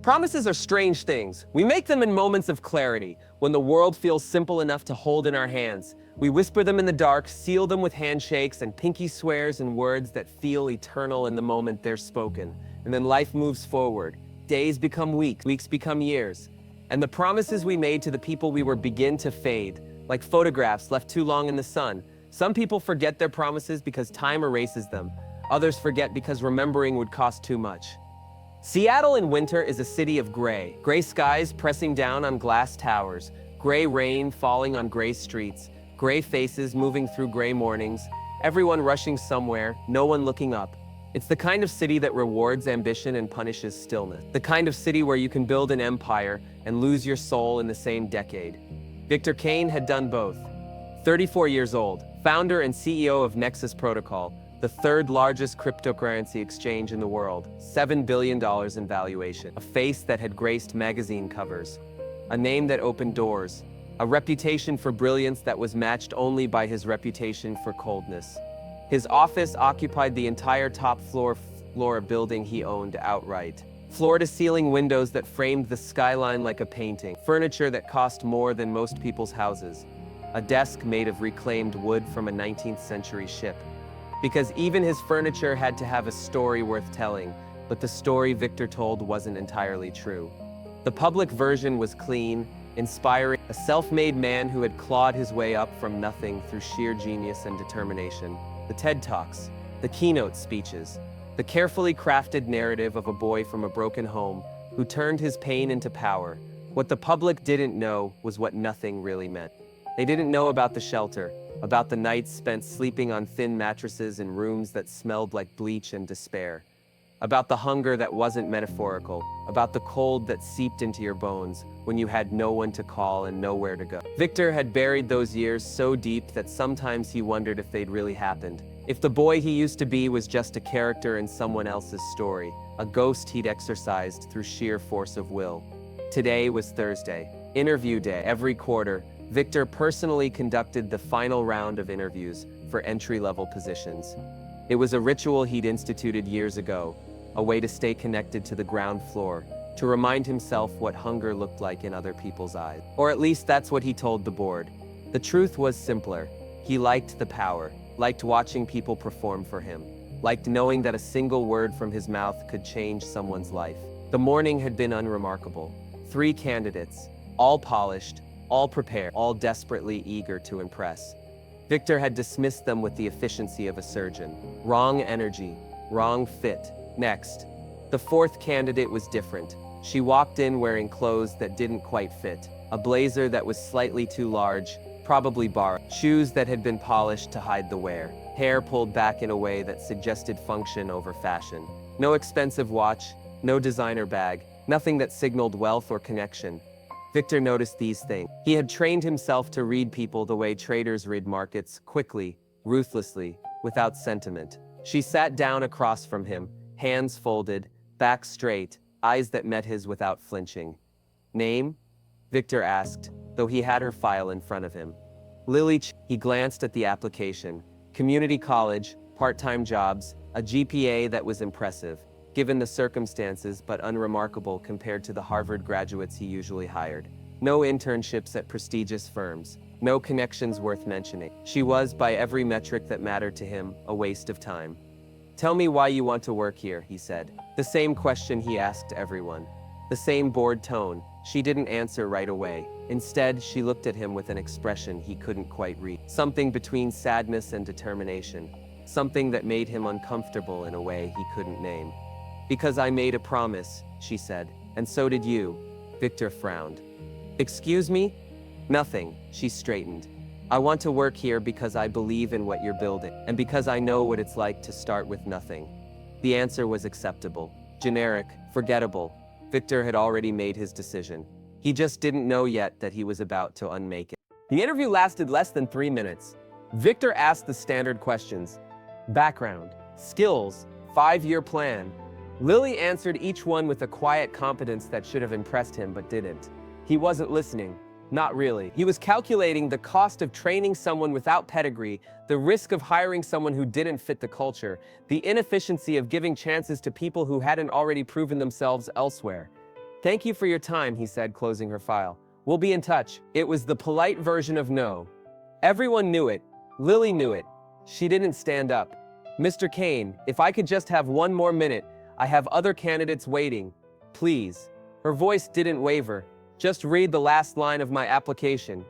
Promises are strange things. We make them in moments of clarity, when the world feels simple enough to hold in our hands. We whisper them in the dark, seal them with handshakes, and pinky swears in words that feel eternal in the moment they're spoken. And then life moves forward. Days become weeks, weeks become years. And the promises we made to the people we were begin to fade, like photographs left too long in the sun. Some people forget their promises because time erases them. Others forget because remembering would cost too much. Seattle in winter is a city of gray. Gray skies pressing down on glass towers, gray rain falling on gray streets, gray faces moving through gray mornings, everyone rushing somewhere, no one looking up. It's the kind of city that rewards ambition and punishes stillness. The kind of city where you can build an empire and lose your soul in the same decade. Victor Kane had done both. 34 years old, founder and CEO of Nexus Protocol, the third largest cryptocurrency exchange in the world, $7 billion in valuation, a face that had graced magazine covers, a name that opened doors, a reputation for brilliance that was matched only by his reputation for coldness. His office occupied the entire top floor building he owned outright. Floor-to-ceiling windows that framed the skyline like a painting, furniture that cost more than most people's houses, a desk made of reclaimed wood from a 19th century ship. Because even his furniture had to have a story worth telling, but the story Victor told wasn't entirely true. The public version was clean, inspiring, a self-made man who had clawed his way up from nothing through sheer genius and determination. The TED Talks, the keynote speeches, the carefully crafted narrative of a boy from a broken home who turned his pain into power. What the public didn't know was what nothing really meant. They didn't know about the shelter, about the nights spent sleeping on thin mattresses in rooms that smelled like bleach and despair, about the hunger that wasn't metaphorical, about the cold that seeped into your bones when you had no one to call and nowhere to go. Victor had buried those years so deep that sometimes he wondered if they'd really happened. If the boy he used to be was just a character in someone else's story, a ghost he'd exorcised through sheer force of will. Today was Thursday, interview day. Every quarter, Victor personally conducted the final round of interviews for entry-level positions. It was a ritual he'd instituted years ago, a way to stay connected to the ground floor, to remind himself what hunger looked like in other people's eyes. Or at least that's what he told the board. The truth was simpler. He liked the power, liked watching people perform for him, liked knowing that a single word from his mouth could change someone's life. The morning had been unremarkable. 3 candidates, all polished, all prepared, all desperately eager to impress. Victor had dismissed them with the efficiency of a surgeon. Wrong energy, wrong fit. Next. The 4th candidate was different. She walked in wearing clothes that didn't quite fit, a blazer that was slightly too large, probably borrowed, shoes that had been polished to hide the wear, hair pulled back in a way that suggested function over fashion. No expensive watch, no designer bag, nothing that signaled wealth or connection. Victor noticed these things. He had trained himself to read people the way traders read markets, quickly, ruthlessly, without sentiment. She sat down across from him, hands folded, back straight, eyes that met his without flinching. Name? Victor asked, though he had her file in front of him. Lily. He glanced at the application. Community college, part-time jobs, a GPA that was impressive, given the circumstances, but unremarkable compared to the Harvard graduates he usually hired. No internships at prestigious firms, no connections worth mentioning. She was, by every metric that mattered to him, a waste of time. Tell me why you want to work here, he said. The same question he asked everyone. The same bored tone. She didn't answer right away. Instead, she looked at him with an expression he couldn't quite read. Something between sadness and determination. Something that made him uncomfortable in a way he couldn't name. Because I made a promise, she said, and so did you. Victor frowned. Excuse me? Nothing, she straightened. I want to work here because I believe in what you're building, and because I know what it's like to start with nothing. The answer was acceptable. Generic, forgettable. Victor had already made his decision. He just didn't know yet that he was about to unmake it. The interview lasted less than 3 minutes. Victor asked the standard questions. Background, skills, 5-year plan. Lily answered each one with a quiet competence that should have impressed him but didn't. He wasn't listening. Not really. He was calculating the cost of training someone without pedigree, the risk of hiring someone who didn't fit the culture, the inefficiency of giving chances to people who hadn't already proven themselves elsewhere. Thank you for your time, he said, closing her file. We'll be in touch. It was the polite version of no. Everyone knew it. Lily knew it. She didn't stand up. Mr. Kane, if I could just have one more minute, I have other candidates waiting. Please. Her voice didn't waver. Just read the last line of my application.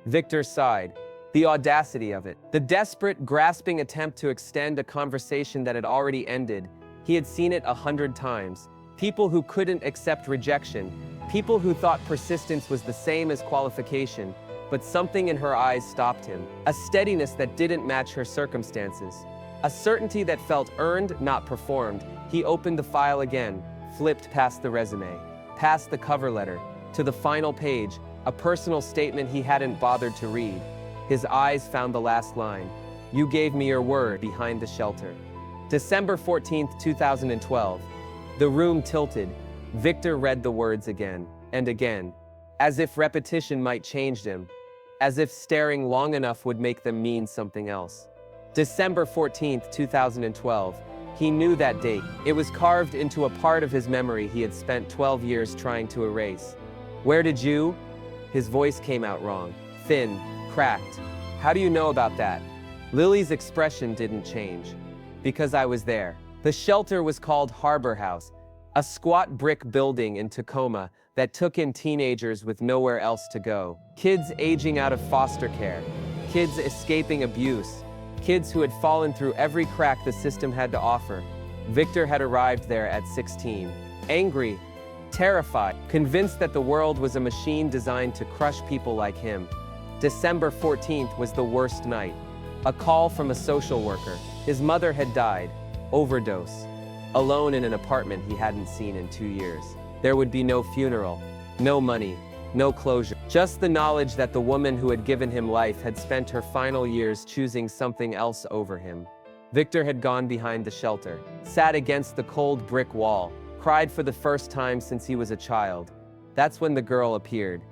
Victor sighed. The audacity of it. The desperate, grasping attempt to extend a conversation that had already ended. He had seen it 100 times. People who couldn't accept rejection. People who thought persistence was the same as qualification. But something in her eyes stopped him. A steadiness that didn't match her circumstances. A certainty that felt earned, not performed. He opened the file again, flipped past the resume, past the cover letter, to the final page, a personal statement he hadn't bothered to read. His eyes found the last line. You gave me your word behind the shelter. December 14th, 2012. The room tilted. Victor read the words again and again, as if repetition might change them, as if staring long enough would make them mean something else. December 14th, 2012. He knew that date. It was carved into a part of his memory he had spent 12 years trying to erase. Where did you? His voice came out wrong, thin, cracked. How do you know about that? Lily's expression didn't change. Because I was there. The shelter was called Harbor House, a squat brick building in Tacoma that took in teenagers with nowhere else to go. Kids aging out of foster care. Kids escaping abuse. Kids who had fallen through every crack the system had to offer. Victor had arrived there at 16. Angry, terrified, convinced that the world was a machine designed to crush people like him. December 14th was the worst night. A call from a social worker. His mother had died. Overdose. Alone in an apartment he hadn't seen in 2 years. There would be no funeral, no money, no closure. Just the knowledge that the woman who had given him life had spent her final years choosing something else over him. Victor had gone behind the shelter, sat against the cold brick wall, cried for the first time since he was a child. That's when the girl appeared.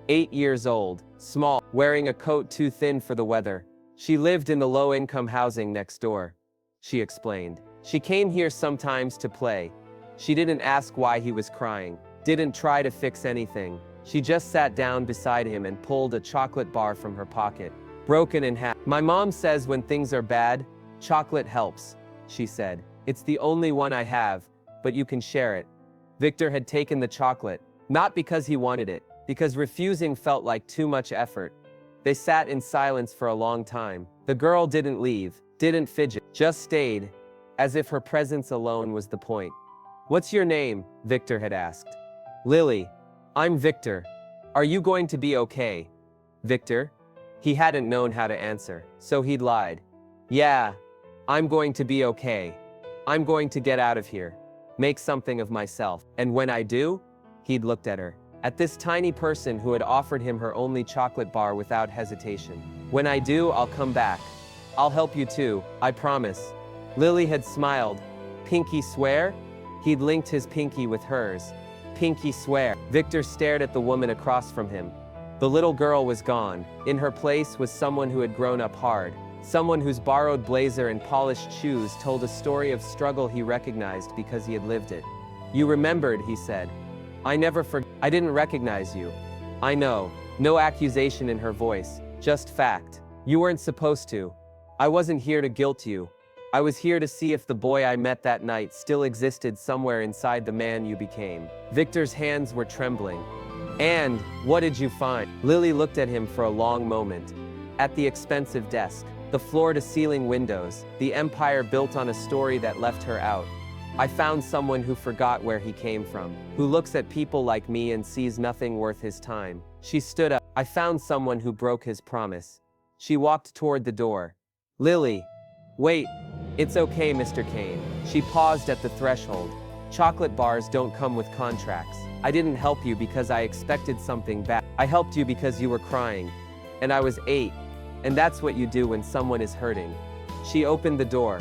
8 years old, small, wearing a coat too thin for the weather. She lived in the low-income housing next door. She explained. She came here sometimes to play. She didn't ask why he was crying, didn't try to fix anything. She just sat down beside him and pulled a chocolate bar from her pocket, broken in half. My mom says when things are bad, chocolate helps, she said. It's the only one I have, but you can share it. Victor had taken the chocolate, not because he wanted it, because refusing felt like too much effort. They sat in silence for a long time. The girl didn't leave, didn't fidget, just stayed, as if her presence alone was the point. What's your name? Victor had asked. Lily. I'm Victor. Are you going to be okay? Victor? He hadn't known how to answer, so he'd lied. Yeah, I'm going to be okay. I'm going to get out of here, make something of myself. And when I do, he'd looked at her, at this tiny person who had offered him her only chocolate bar without hesitation. When I do, I'll come back. I'll help you too, I promise. Lily had smiled. Pinky swear? He'd linked his pinky with hers. Pinky swear. Victor stared at the woman across from him. The little girl was gone. In her place was someone who had grown up hard. Someone whose borrowed blazer and polished shoes told a story of struggle he recognized because he had lived it. You remembered, he said. I didn't recognize you. I know. No accusation in her voice, just fact. You weren't supposed to. I wasn't here to guilt you. I was here to see if the boy I met that night still existed somewhere inside the man you became. Victor's hands were trembling. And, what did you find? Lily looked at him for a long moment. At the expensive desk, the floor-to-ceiling windows, the empire built on a story that left her out. I found someone who forgot where he came from, who looks at people like me and sees nothing worth his time. She stood up. I found someone who broke his promise. She walked toward the door. Lily. Wait. It's okay, Mr. Kane. She paused at the threshold. Chocolate bars don't come with contracts. I didn't help you because I expected something bad. I helped you because you were crying. And I was 8. And that's what you do when someone is hurting. She opened the door.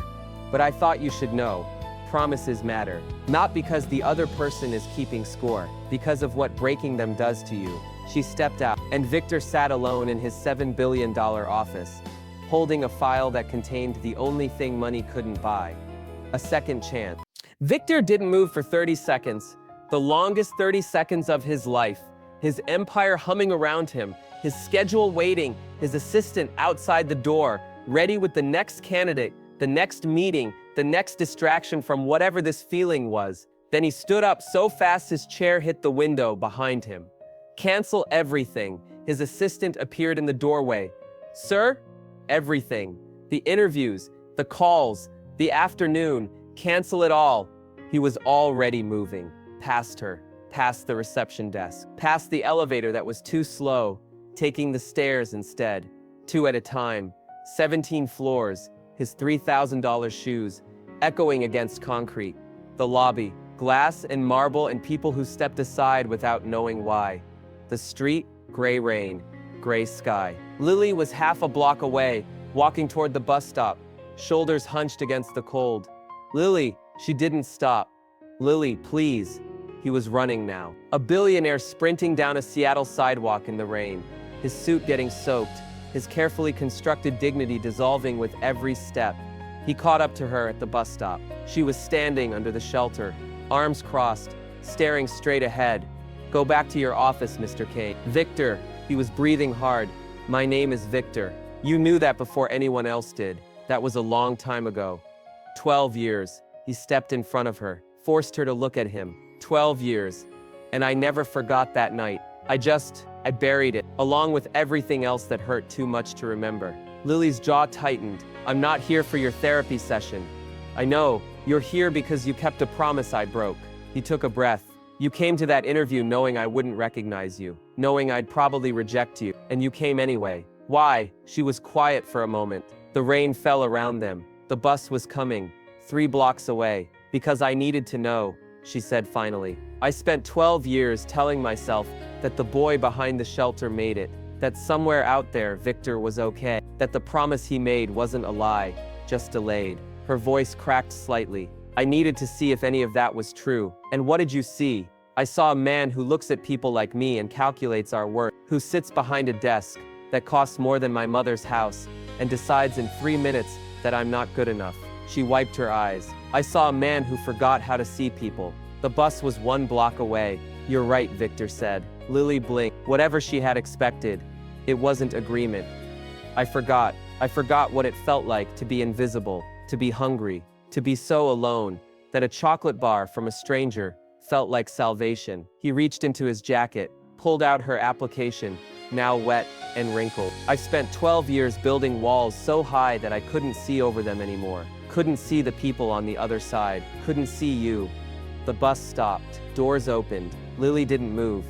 But I thought you should know. Promises matter. Not because the other person is keeping score, because of what breaking them does to you. She stepped out, and Victor sat alone in his $7 billion office, holding a file that contained the only thing money couldn't buy. A second chance. Victor didn't move for 30 seconds. The longest 30 seconds of his life, his empire humming around him, his schedule waiting, his assistant outside the door, ready with the next candidate, the next meeting, the next distraction from whatever this feeling was. Then he stood up so fast his chair hit the window behind him. Cancel everything. His assistant appeared in the doorway. Sir? Everything. The interviews, the calls, the afternoon, cancel it all. He was already moving. Past her, past the reception desk, past the elevator that was too slow, taking the stairs instead, 2 at a time, 17 floors, his $3,000 shoes, echoing against concrete. The lobby, glass and marble and people who stepped aside without knowing why. The street, gray rain, gray sky. Lily was half a block away, walking toward the bus stop, shoulders hunched against the cold. Lily, she didn't stop. Lily, please. He was running now. A billionaire sprinting down a Seattle sidewalk in the rain, his suit getting soaked, his carefully constructed dignity dissolving with every step. He caught up to her at the bus stop. She was standing under the shelter, arms crossed, staring straight ahead. Go back to your office, Mr. Kane. Victor, he was breathing hard. My name is Victor. You knew that before anyone else did. That was a long time ago. 12 years. He stepped in front of her, forced her to look at him. 12 years. And I never forgot that night. I buried it, along with everything else that hurt too much to remember. Lily's jaw tightened. I'm not here for your therapy session. I know, you're here because you kept a promise I broke. He took a breath. You came to that interview knowing I wouldn't recognize you, knowing I'd probably reject you, and you came anyway. Why? She was quiet for a moment. The rain fell around them. The bus was coming, 3 blocks away. Because I needed to know, she said finally. I spent 12 years telling myself that the boy behind the shelter made it, that somewhere out there Victor was okay, that the promise he made wasn't a lie, just delayed. Her voice cracked slightly. I needed to see if any of that was true. And what did you see? I saw a man who looks at people like me and calculates our worth, who sits behind a desk that costs more than my mother's house and decides in 3 minutes that I'm not good enough. She wiped her eyes. I saw a man who forgot how to see people. The bus was 1 block away. You're right, Victor said. Lily blinked. Whatever she had expected, it wasn't agreement. I forgot what it felt like to be invisible, to be hungry, to be so alone, that a chocolate bar from a stranger felt like salvation. He reached into his jacket, pulled out her application, now wet and wrinkled. I spent 12 years building walls so high that I couldn't see over them anymore. Couldn't see the people on the other side. Couldn't see you. The bus stopped. Doors opened. Lily didn't move.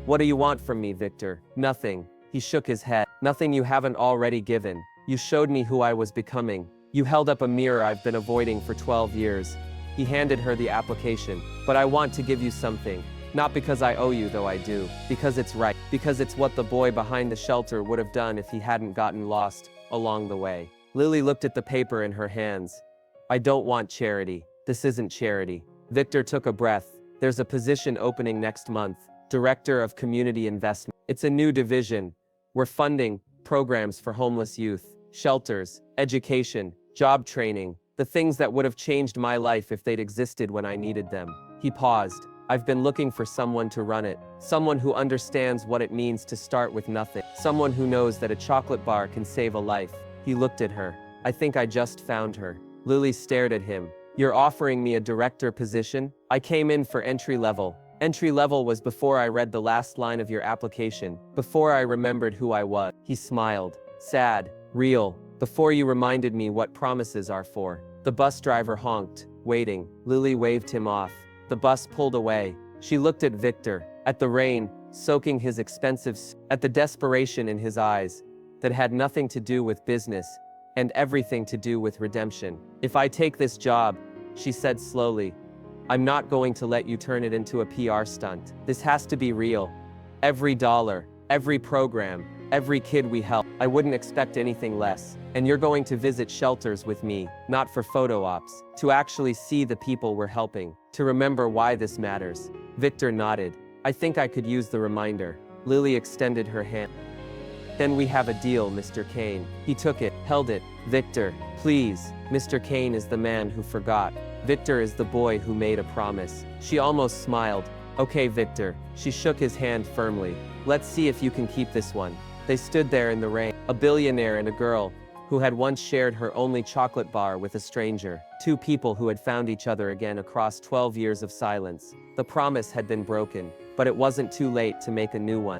What do you want from me, Victor? Nothing. He shook his head. Nothing you haven't already given. You showed me who I was becoming. You held up a mirror I've been avoiding for 12 years. He handed her the application. But I want to give you something. Not because I owe you, though I do. Because it's right. Because it's what the boy behind the shelter would have done if he hadn't gotten lost along the way. Lily looked at the paper in her hands. I don't want charity. This isn't charity. Victor took a breath. There's a position opening next month. Director of Community Investment. It's a new division. We're funding programs for homeless youth, shelters, education, job training, the things that would have changed my life if they'd existed when I needed them. He paused. I've been looking for someone to run it. Someone who understands what it means to start with nothing. Someone who knows that a chocolate bar can save a life. He looked at her. I think I just found her. Lily stared at him. You're offering me a director position? I came in for entry level. Entry level was before I read the last line of your application, before I remembered who I was. He smiled. Sad, real, before you reminded me what promises are for. The bus driver honked, waiting. Lily waved him off. The bus pulled away. She looked at Victor, at the rain, soaking his expensive at the desperation in his eyes that had nothing to do with business and everything to do with redemption. If I take this job, she said slowly, I'm not going to let you turn it into a PR stunt. This has to be real. Every dollar, every program, every kid we help. I wouldn't expect anything less. And you're going to visit shelters with me, not for photo ops, to actually see the people we're helping, to remember why this matters. Victor nodded. I think I could use the reminder. Lily extended her hand. Then we have a deal, Mr. Kane. He took it, held it. Victor, please. Mr. Kane is the man who forgot. Victor is the boy who made a promise. She almost smiled. Okay, Victor. She shook his hand firmly. Let's see if you can keep this one. They stood there in the rain, a billionaire and a girl who had once shared her only chocolate bar with a stranger. Two people who had found each other again across 12 years of silence. The promise had been broken, but it wasn't too late to make a new one.